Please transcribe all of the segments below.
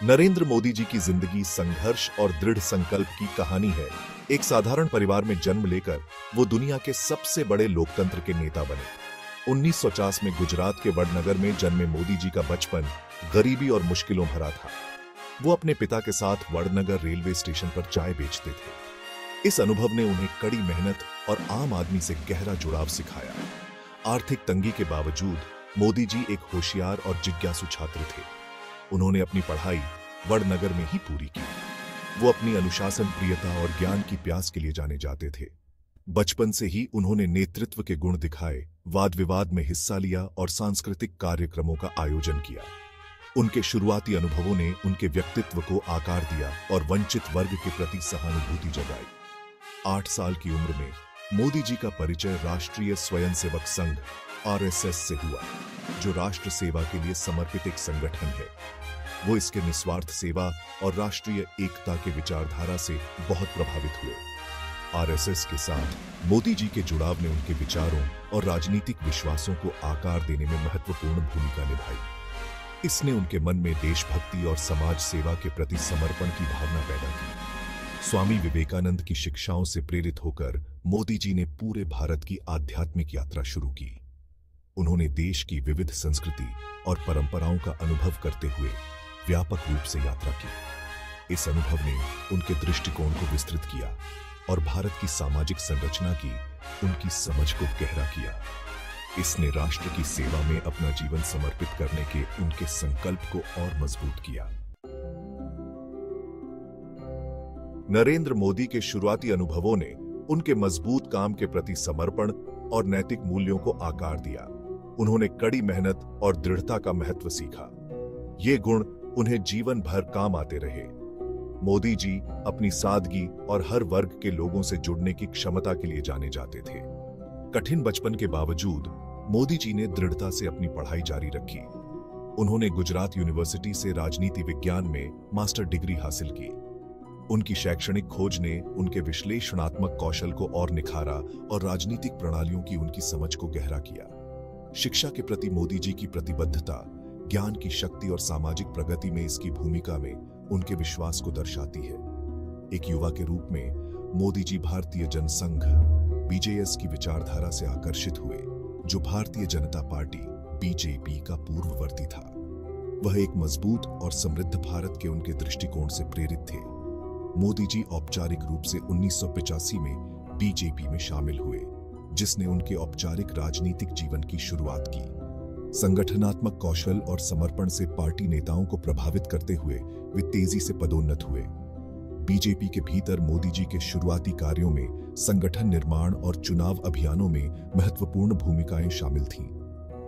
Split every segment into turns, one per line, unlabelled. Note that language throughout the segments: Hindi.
नरेंद्र मोदी जी की जिंदगी संघर्ष और दृढ़ संकल्प की कहानी है। एक साधारण परिवार में जन्म लेकर वो दुनिया के सबसे बड़े लोकतंत्र के नेता बने। 1950 में गुजरात के वडनगर में जन्मे मोदी जी का बचपन गरीबी और मुश्किलों भरा था। वो अपने पिता के साथ वडनगर रेलवे स्टेशन पर चाय बेचते थे। इस अनुभव ने उन्हें कड़ी मेहनत और आम आदमी से गहरा जुड़ाव सिखाया। आर्थिक तंगी के बावजूद मोदी जी एक होशियार और जिज्ञासु छात्र थे। उन्होंने अपनी पढ़ाई वडनगर में ही पूरी की। वो अपनी अनुशासन प्रियता और ज्ञान की प्यास के लिए जाने जाते थे। बचपन से ही उन्होंने नेतृत्व के गुण दिखाए, वाद विवाद में हिस्सा लिया और सांस्कृतिक कार्यक्रमों का आयोजन किया। उनके शुरुआती अनुभवों ने उनके व्यक्तित्व को आकार दिया और वंचित वर्ग के प्रति सहानुभूति जगाई। 8 साल की उम्र में मोदी जी का परिचय राष्ट्रीय स्वयंसेवक संघ (आरएसएस) से हुआ, जो राष्ट्र सेवा के लिए समर्पित एक संगठन है। वो इसके निस्वार्थ सेवा और राष्ट्रीय एकता के विचारधारा से बहुत प्रभावित हुए। आरएसएस के साथ मोदी जी के जुड़ाव ने उनके विचारों और राजनीतिक विश्वासों को आकार देने में महत्वपूर्ण भूमिका निभाई। इसने उनके मन में देशभक्ति और समाज सेवा के प्रति समर्पण की भावना पैदा की। स्वामी विवेकानंद की शिक्षाओं से प्रेरित होकर मोदी जी ने पूरे भारत की आध्यात्मिक यात्रा शुरू की। उन्होंने देश की विविध संस्कृति और परंपराओं का अनुभव करते हुए व्यापक रूप से यात्रा की। इस अनुभव ने उनके दृष्टिकोण को विस्तृत किया और भारत की सामाजिक संरचना की उनकी समझ को गहरा किया। इसने राष्ट्र की सेवा में अपना जीवन समर्पित करने के उनके संकल्प को और मजबूत किया। नरेंद्र मोदी के शुरुआती अनुभवों ने उनके मजबूत काम के प्रति समर्पण और नैतिक मूल्यों को आकार दिया। उन्होंने कड़ी मेहनत और दृढ़ता का महत्व सीखा। ये गुण उन्हें जीवन भर काम आते रहे। मोदी जी अपनी सादगी और हर वर्ग के लोगों से जुड़ने की क्षमता के लिए जाने जाते थे। कठिन बचपन के बावजूद मोदी जी ने दृढ़ता से अपनी पढ़ाई जारी रखी। उन्होंने गुजरात यूनिवर्सिटी से राजनीति विज्ञान में मास्टर डिग्री हासिल की। उनकी शैक्षणिक खोज ने उनके विश्लेषणात्मक कौशल को और निखारा और राजनीतिक प्रणालियों की उनकी समझ को गहरा किया। शिक्षा के प्रति मोदी जी की प्रतिबद्धता, ज्ञान की शक्ति और सामाजिक प्रगति में इसकी भूमिका में उनके विश्वास को दर्शाती है। एक युवा के रूप में मोदी जी भारतीय जनसंघ (बीजेएस) की विचारधारा से आकर्षित हुए, जो भारतीय जनता पार्टी (बीजेपी) का पूर्ववर्ती था। वह एक मजबूत और समृद्ध भारत के उनके दृष्टिकोण से प्रेरित थे। मोदी जी औपचारिक रूप से 1985 में बीजेपी में शामिल हुए, जिसने उनके औपचारिक राजनीतिक जीवन की शुरुआत की। संगठनात्मक कौशल और समर्पण से पार्टी नेताओं को प्रभावित करते हुए वे तेजी से पदोन्नत हुए। बीजेपी के भीतर मोदी जी के शुरुआती कार्यों में संगठन निर्माण और चुनाव अभियानों में महत्वपूर्ण भूमिकाएं शामिल थीं।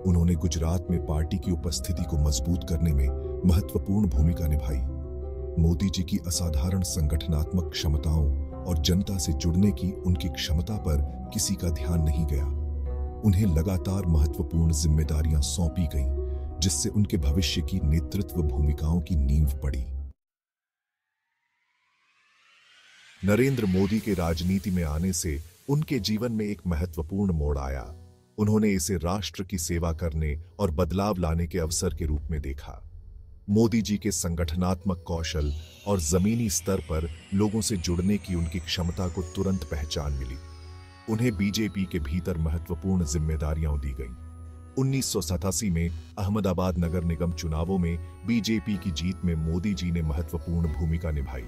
उन्होंने गुजरात में पार्टी की उपस्थिति को मजबूत करने में महत्वपूर्ण भूमिका निभाई। मोदी जी की असाधारण संगठनात्मक क्षमताओं और जनता से जुड़ने की उनकी क्षमता पर किसी का ध्यान नहीं गया। उन्हें लगातार महत्वपूर्ण जिम्मेदारियां सौंपी गईं, जिससे उनके भविष्य की नेतृत्व भूमिकाओं की नींव पड़ी। नरेंद्र मोदी के राजनीति में आने से उनके जीवन में एक महत्वपूर्ण मोड़ आया। उन्होंने इसे राष्ट्र की सेवा करने और बदलाव लाने के अवसर के रूप में देखा। मोदी जी के संगठनात्मक कौशल और जमीनी स्तर पर लोगों से जुड़ने की उनकी क्षमता को तुरंत पहचान मिली। उन्हें बीजेपी के भीतर महत्वपूर्ण जिम्मेदारियां दी गईं। 1987 में अहमदाबाद नगर निगम चुनावों में बीजेपी की जीत में मोदी जी ने महत्वपूर्ण भूमिका निभाई।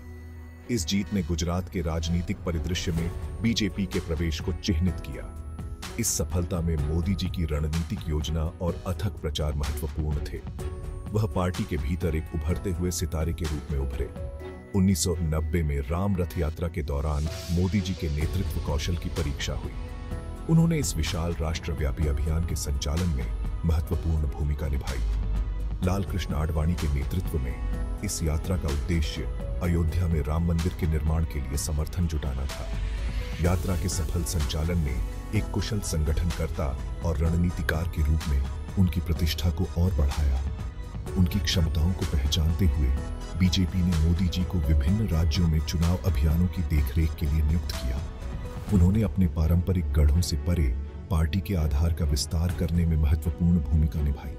इस जीत ने गुजरात के राजनीतिक परिदृश्य में बीजेपी के प्रवेश को चिह्नित किया। इस सफलता में मोदी जी की रणनीतिक योजना और अथक प्रचार महत्वपूर्ण थे। वह पार्टी के भीतर एक उभरते हुए सितारे के रूप में उभरे। 1990 में राम रथ यात्रा के दौरान मोदी जी के नेतृत्व कौशल की परीक्षा हुई। उन्होंने इस विशाल राष्ट्रव्यापी अभियान के संचालन में महत्वपूर्ण भूमिका निभाई। लालकृष्ण आडवाणी के नेतृत्व में इस यात्रा का उद्देश्य अयोध्या में राम मंदिर के निर्माण के लिए समर्थन जुटाना था। यात्रा के सफल संचालन ने एक कुशल संगठनकर्ता और रणनीतिकार के रूप में उनकी प्रतिष्ठा को और बढ़ाया। उनकी क्षमताओं को पहचानते हुए बीजेपी ने मोदी जी को विभिन्न राज्यों में चुनाव अभियानों की देखरेख के लिए नियुक्त किया। उन्होंने अपने पारंपरिक गढ़ों से परे पार्टी के आधार का विस्तार करने में महत्वपूर्ण भूमिका निभाई।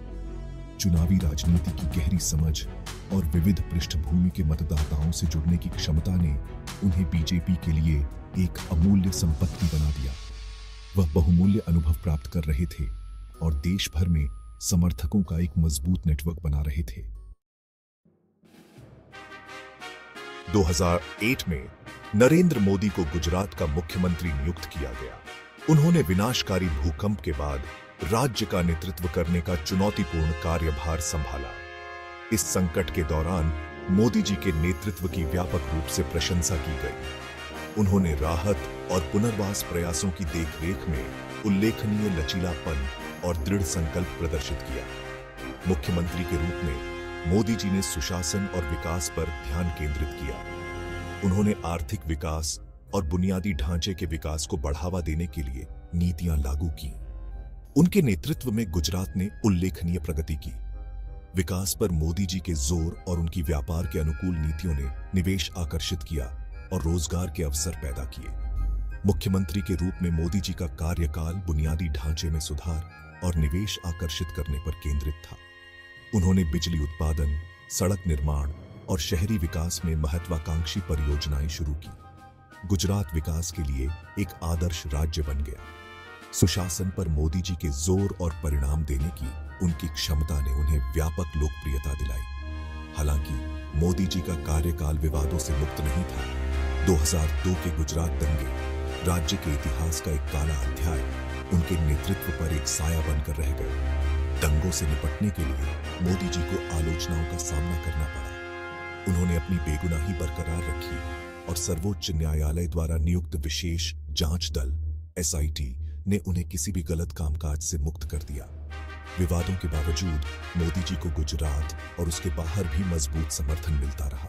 चुनावी राजनीति की गहरी समझ और विविध पृष्ठभूमि के मतदाताओं से जुड़ने की क्षमता ने उन्हें बीजेपी के लिए एक अमूल्य संपत्ति बना दिया। वह बहुमूल्य अनुभव प्राप्त कर रहे थे और देश भर में समर्थकों का एक मजबूत नेटवर्क बना रहे थे। 2008 में नरेंद्र मोदी को गुजरात का मुख्यमंत्री नियुक्त किया गया। उन्होंने विनाशकारी भूकंप के बाद राज्य का नेतृत्व करने का चुनौतीपूर्ण कार्यभार संभाला। इस संकट के दौरान मोदी जी के नेतृत्व की व्यापक रूप से प्रशंसा की गई। उन्होंने राहत और पुनर्वास प्रयासों की देखरेख में उल्लेखनीय लचीलापन और दृढ़ संकल्प प्रदर्शित किया। मुख्यमंत्री के रूप में मोदी जी ने सुशासन और विकास पर ध्यान केंद्रित किया। उन्होंने आर्थिक विकास और बुनियादी ढांचे के विकास को बढ़ावा देने के लिए नीतियां लागू की। उनके नेतृत्व में गुजरात ने उल्लेखनीय प्रगति की। विकास पर मोदी जी के जोर और उनकी व्यापार के अनुकूल नीतियों ने निवेश आकर्षित किया और रोजगार के अवसर पैदा किए। मुख्यमंत्री के रूप में मोदी जी का कार्यकाल बुनियादी ढांचे में सुधार और निवेश आकर्षित करने पर केंद्रित था। उन्होंने बिजली उत्पादन, सड़क निर्माण और शहरी विकास में महत्वाकांक्षी परियोजनाएं शुरू की। गुजरात विकास के लिए एक आदर्श राज्य बन गया। सुशासन पर मोदी जी के जोर और परिणाम देने की उनकी क्षमता ने उन्हें व्यापक लोकप्रियता दिलाई। हालांकि मोदी जी का कार्यकाल विवादों से मुक्त नहीं था। 2002 के गुजरात दंगे राज्य के इतिहास का एक काला अध्याय उनके नेतृत्व पर एक साया बनकर रह गए। दंगों से निपटने के लिए मोदी जी को आलोचनाओं का सामना करना पड़ा। उन्होंने अपनी बेगुनाही बरकरार रखी और सर्वोच्च न्यायालय द्वारा नियुक्त विशेष जांच दल SIT ने उन्हें किसी भी गलत कामकाज से मुक्त कर दिया। विवादों के बावजूद मोदी जी को गुजरात और उसके बाहर भी मजबूत समर्थन मिलता रहा।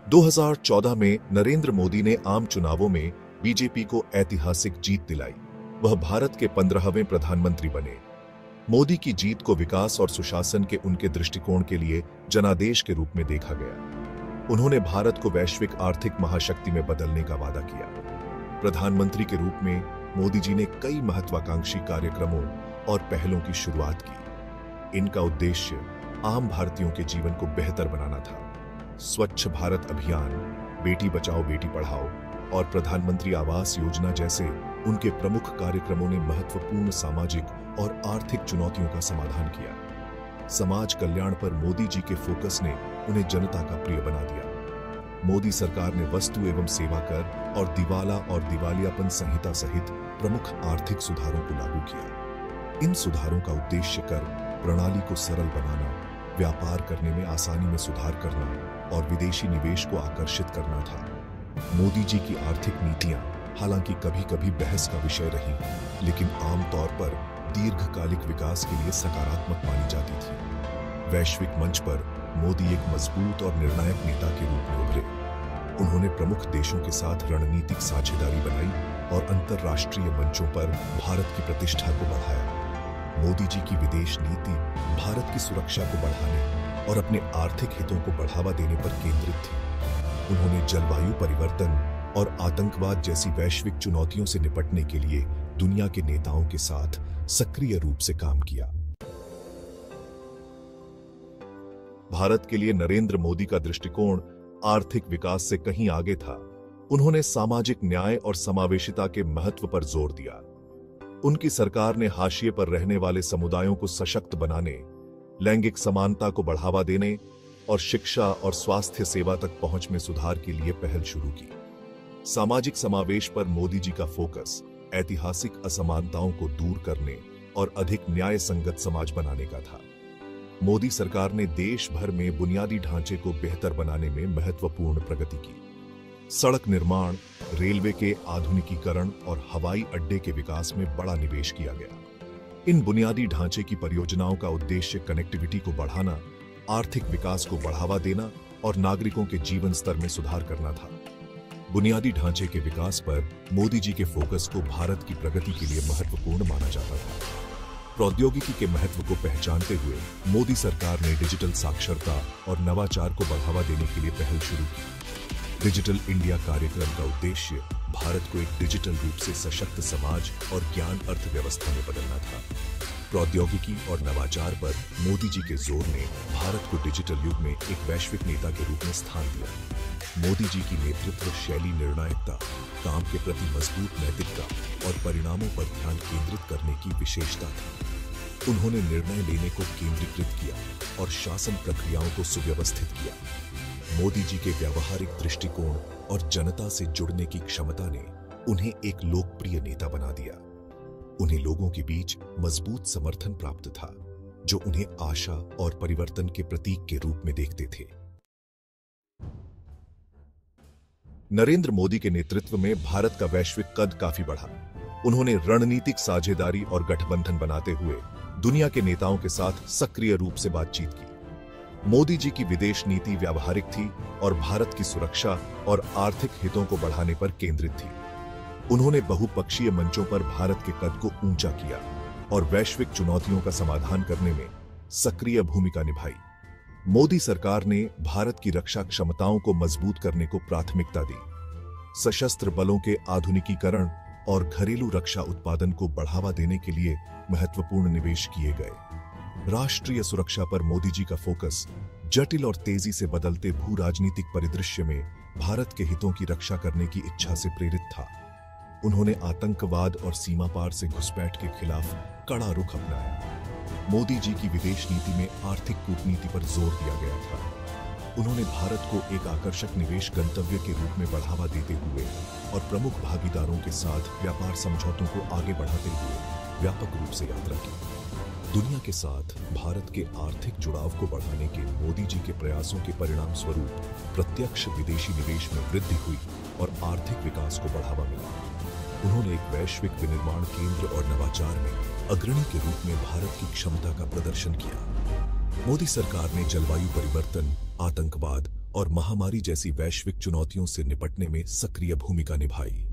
2014 में नरेंद्र मोदी ने आम चुनावों में बीजेपी को ऐतिहासिक जीत दिलाई। वह भारत के 15वें प्रधानमंत्री बने। मोदी की जीत को विकास और सुशासन के उनके दृष्टिकोण के लिए जनादेश के रूप में देखा गया। उन्होंने भारत को वैश्विक आर्थिक महाशक्ति में बदलने का वादा किया। प्रधानमंत्री के रूप में मोदी जी ने कई महत्वाकांक्षी कार्यक्रमों और पहलों की शुरुआत की। इनका उद्देश्य आम भारतीयों के जीवन को बेहतर बनाना था। स्वच्छ भारत अभियान, बेटी बचाओ बेटी पढ़ाओ और प्रधानमंत्री आवास योजना जैसे उनके प्रमुख कार्यक्रमों ने महत्वपूर्ण सामाजिक और आर्थिक चुनौतियों का समाधान किया। समाज कल्याण पर मोदी जी के फोकस ने उन्हें जनता का प्रिय बना दिया। मोदी सरकार ने वस्तु एवं सेवा कर और दिवाला और दिवालियापन संहिता सहित प्रमुख आर्थिक सुधारों को लागू किया। इन सुधारों का उद्देश्य कर प्रणाली को सरल बनाना, व्यापार करने में आसानी में सुधार करना और विदेशी निवेश को आकर्षित करना था। मोदी जी की आर्थिक नीतियां हालांकि कभी-कभी बहस का विषय रही, लेकिन आमतौर पर दीर्घकालिक विकास के लिए सकारात्मक मानी जाती थी। वैश्विक मंच पर मोदी एक मजबूत और निर्णायक नेता के रूप में उभरे। उन्होंने प्रमुख देशों के साथ रणनीतिक साझेदारी बनाई और अंतर्राष्ट्रीय मंचों पर भारत की प्रतिष्ठा को बढ़ाया। मोदी जी की विदेश नीति भारत की सुरक्षा को बढ़ाने और अपने आर्थिक हितों को बढ़ावा देने पर केंद्रित थी। उन्होंने जलवायु परिवर्तन और आतंकवाद जैसी वैश्विक चुनौतियों से निपटने के लिए दुनिया के नेताओं के साथ सक्रिय रूप से काम किया। भारत के लिए नरेंद्र मोदी का दृष्टिकोण आर्थिक विकास से कहीं आगे था। उन्होंने सामाजिक न्याय और समावेशिता के महत्व पर जोर दिया। उनकी सरकार ने हाशिए पर रहने वाले समुदायों को सशक्त बनाने, लैंगिक समानता को बढ़ावा देने और शिक्षा और स्वास्थ्य सेवा तक पहुंच में सुधार के लिए पहल शुरू की। सामाजिक समावेश पर मोदी जी का फोकस ऐतिहासिक असमानताओं को दूर करने और अधिक न्याय संगत समाज बनाने का था। मोदी सरकार ने देश भर में बुनियादी ढांचे को बेहतर बनाने में महत्वपूर्ण प्रगति की। सड़क निर्माण, रेलवे के आधुनिकीकरण और हवाई अड्डे के विकास में बड़ा निवेश किया गया। इन बुनियादी ढांचे की परियोजनाओं का उद्देश्य कनेक्टिविटी को बढ़ाना, आर्थिक विकास को बढ़ावा देना और नागरिकों के जीवन स्तर में सुधार करना था। बुनियादी ढांचे के विकास पर मोदी जी के फोकस को भारत की प्रगति के लिए महत्वपूर्ण माना जाता था। प्रौद्योगिकी के महत्व को पहचानते हुए मोदी सरकार ने डिजिटल साक्षरता और नवाचार को बढ़ावा देने के लिए पहल शुरू की। डिजिटल इंडिया कार्यक्रम का उद्देश्य भारत को एक डिजिटल रूप से सशक्त समाज और ज्ञान अर्थव्यवस्था में बदलना था। प्रौद्योगिकी और नवाचार पर मोदी जी के जोर ने भारत को डिजिटल युग में एक वैश्विक नेता के रूप में स्थान दिया। मोदी जी की नेतृत्व शैली निर्णायकता, काम के प्रति मजबूत नैतिकता और परिणामों पर ध्यान केंद्रित करने की विशेषता थी। उन्होंने निर्णय लेने को केंद्रीकृत किया और शासन प्रक्रियाओं को सुव्यवस्थित किया। मोदी जी के व्यावहारिक दृष्टिकोण और जनता से जुड़ने की क्षमता ने उन्हें एक लोकप्रिय नेता बना दिया। उन्हें लोगों के बीच मजबूत समर्थन प्राप्त था, जो उन्हें आशा और परिवर्तन के प्रतीक के रूप में देखते थे। नरेंद्र मोदी के नेतृत्व में भारत का वैश्विक कद काफी बढ़ा। उन्होंने रणनीतिक साझेदारी और गठबंधन बनाते हुए दुनिया के नेताओं के साथ सक्रिय रूप से बातचीत की। मोदी जी की विदेश नीति व्यावहारिक थी और भारत की सुरक्षा और आर्थिक हितों को बढ़ाने पर केंद्रित थी। उन्होंने बहुपक्षीय मंचों पर भारत के कद को ऊंचा किया और वैश्विक चुनौतियों का समाधान करने में सक्रिय भूमिका निभाई। मोदी सरकार ने भारत की रक्षा क्षमताओं को मजबूत करने को प्राथमिकता दी। सशस्त्र बलों के आधुनिकीकरण और घरेलू रक्षा उत्पादन को बढ़ावा देने के लिए महत्वपूर्ण निवेश किए गए। राष्ट्रीय सुरक्षा पर मोदी जी का फोकस जटिल और तेजी से बदलते भू राजनीतिक परिदृश्य में भारत के हितों की रक्षा करने की इच्छा से प्रेरित था। उन्होंने आतंकवाद और सीमा पार से घुसपैठ के खिलाफ कड़ा रुख अपनाया। मोदी जी की विदेश नीति में आर्थिक कूटनीति पर जोर दिया गया था। उन्होंने भारत को एक आकर्षक निवेश गंतव्य के रूप में बढ़ावा देते हुए और प्रमुख भागीदारों के साथ व्यापार समझौतों को आगे बढ़ाते हुए व्यापक रूप से यात्रा की। दुनिया के साथ भारत के आर्थिक जुड़ाव को बढ़ाने के मोदी जी के प्रयासों के परिणाम स्वरूप प्रत्यक्ष विदेशी निवेश में वृद्धि हुई और आर्थिक विकास को बढ़ावा मिला। उन्होंने एक वैश्विक विनिर्माण केंद्र और नवाचार में अग्रणी के रूप में भारत की क्षमता का प्रदर्शन किया। मोदी सरकार ने जलवायु परिवर्तन, आतंकवाद और महामारी जैसी वैश्विक चुनौतियों से निपटने में सक्रिय भूमिका निभाई।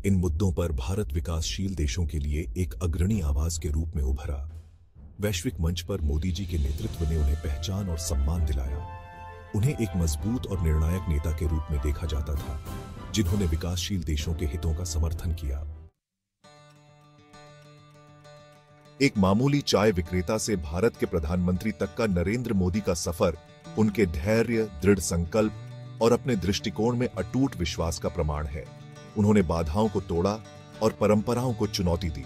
इन मुद्दों पर भारत विकासशील देशों के लिए एक अग्रणी आवाज के रूप में उभरा। वैश्विक मंच पर मोदी जी के नेतृत्व ने उन्हें पहचान और सम्मान दिलाया। उन्हें एक मजबूत और निर्णायक नेता के रूप में देखा जाता था, जिन्होंने विकासशील देशों के हितों का समर्थन किया। एक मामूली चाय विक्रेता से भारत के प्रधानमंत्री तक का नरेंद्र मोदी का सफर उनके धैर्य, दृढ़ संकल्प और अपने दृष्टिकोण में अटूट विश्वास का प्रमाण है। उन्होंने बाधाओं को तोड़ा और परंपराओं को चुनौती दी।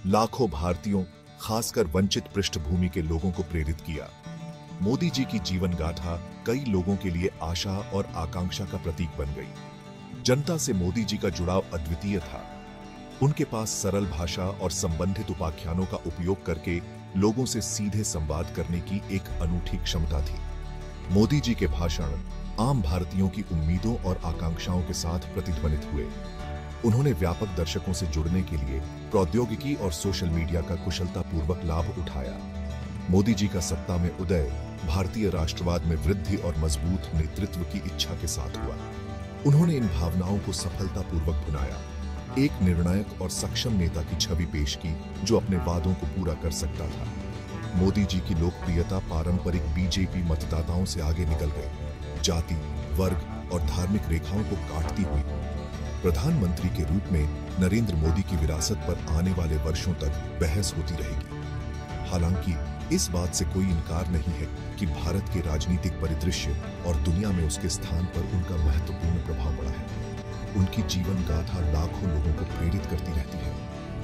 लाखों भारतीयों, खासकर वंचित पृष्ठभूमि के लोगों को प्रेरित किया। मोदी जी की जीवन गाथा कई लोगों के लिए आशा और आकांक्षा का प्रतीक बन गई। जनता से मोदी जी का जुड़ाव अद्वितीय था। उनके पास सरल भाषा और संबंधित उपाख्यानों का उपयोग करके लोगों से सीधे संवाद करने की एक अनूठी क्षमता थी। मोदी जी के भाषण आम भारतीयों की उम्मीदों और आकांक्षाओं के साथ प्रतिध्वनित हुए। उन्होंने व्यापक दर्शकों से जुड़ने के लिए प्रौद्योगिकी और सोशल मीडिया का कुशलतापूर्वक लाभ उठाया। मोदी जी का सत्ता में उदय भारतीय राष्ट्रवाद में वृद्धि और मजबूत नेतृत्व की इच्छा के साथ हुआ। उन्होंने इन भावनाओं को सफलतापूर्वक भुनाया, एक निर्णायक और सक्षम नेता की छवि पेश की जो अपने वादों को पूरा कर सकता था। मोदी जी की लोकप्रियता पारंपरिक बीजेपी मतदाताओं से आगे निकल गई, जाति, वर्ग और धार्मिक रेखाओं को काटती हुई। प्रधानमंत्री के रूप में नरेंद्र मोदी की विरासत पर आने वाले वर्षों तक बहस होती रहेगी। हालांकि इस बात से कोई इनकार नहीं है कि भारत के राजनीतिक परिदृश्य और दुनिया में उसके स्थान पर उनका महत्वपूर्ण प्रभाव पड़ा है। उनकी जीवन गाथा लाखों लोगों को प्रेरित करती रहती है।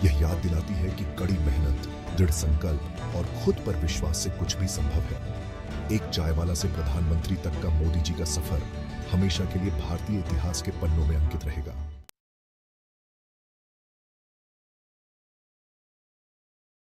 यह याद दिलाती है कि कड़ी मेहनत, दृढ़ संकल्प और खुद पर विश्वास से कुछ भी संभव है। एक चायवाला से प्रधानमंत्री तक का मोदी जी का सफर हमेशा के लिए भारतीय इतिहास के पन्नों में अंकित रहेगा।